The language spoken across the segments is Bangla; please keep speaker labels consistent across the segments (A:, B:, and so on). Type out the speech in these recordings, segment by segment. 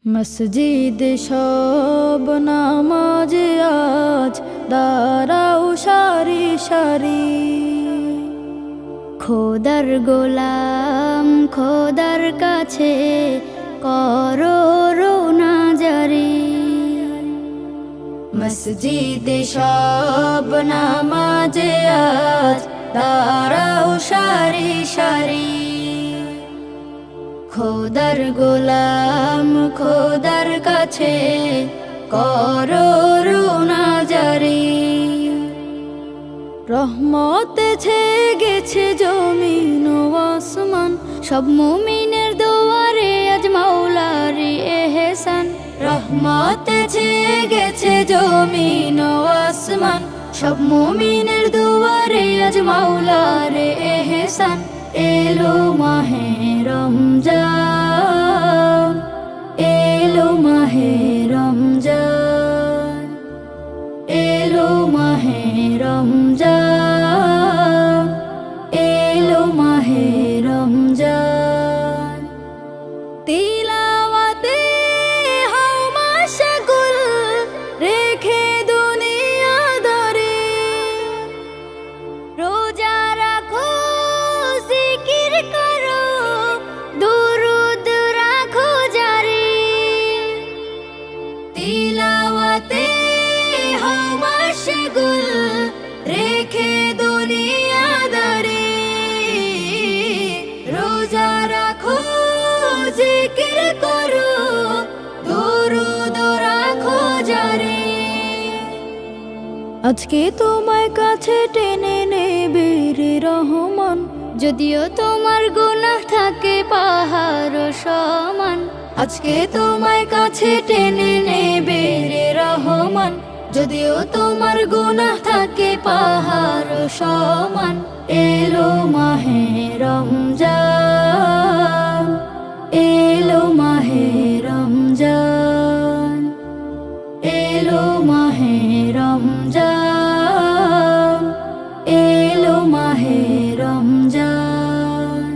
A: মসজিদ সব নামাজে আজ দাঁড়াও সারি সারি। খোদার গোলাম খোদার কাছে করো রোনা জারি। মসজিদ সব নামাজে আজ দাঁড়াও সারি সারি। খোদার গোলাম খোদার কাছে করো রোনা জারি। রহমতে ছেয়ে গেছে জমিন ও আসমান, সব মুমিনের দুয়ারে আজ মাওলারি এহসান। রহমতে ছেয়ে গেছে জমিন ও আসমান, সব মুমিনের দুয়ারে আজ মাওলারে এহসান। এলো মাহে রমজান, এলো মাহে রমজান, এলো মাহে রমজান, এলো মাহে রমজান। তিলাওয়াতে হও মাশগুল, রেখে দুনিয়াদারি। রোজা রাখো জিকির করো, দুরুদ রাখো জারি। তিলাওয়াতে হও মাশগুল, রেখে দুনিয়াদারি। রোজা রাখো জিকির করো, দুরুদ রাখো জারি। আজকে তোমায় কাছে টেনে নেবে রে রহমান, যদিও তোমার গুনাহ থাকে পাহাড় সমান। আজকে তোমায় কাছে টেনে নেবে রে রহমান, যদিও তোমার গুনাহ থাকে পাহাড় সমান। এলো মাহে রমজান, এলো মাহে রমজান, এলো মাহে রমজান, এলো মাহে রমজান।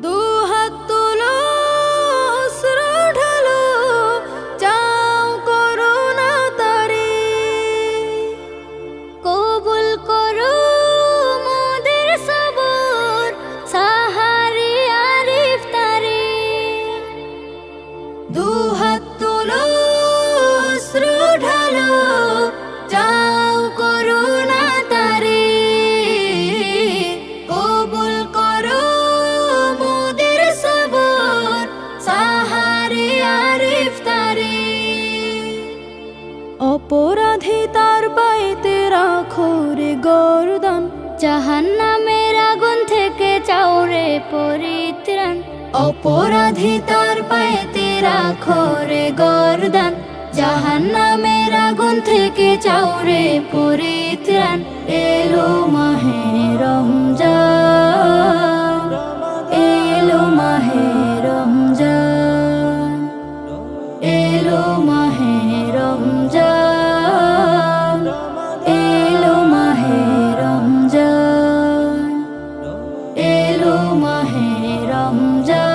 A: দুহাত তুলো অশ্রু ঢালো, চাও করুণা তারি। কবুল করো মোদের সবর, সাহারি আর ইফতারি। দুহাত তুলো অশ্রু ঢালো, চাও করুণা তারি। কবুল করো মোদের সবর, সাহারি আর ইফতারি। অপরাধী তার পায়েতে রাখো রে গর্দান, জাহান্নামের আগুন থেকে চাও রে পরিত্রাণ। অপরাধী তার পায়েতে রাখো রে গর্দান, জাহান্নামের আগুন থেকে চাও রে পরিত্রাণ। এলো মাহে রমজান, এলো মাহে রমজান, এলো মাহে রমজান, এলো মাহে রমজান, এলো মাহে রমজান।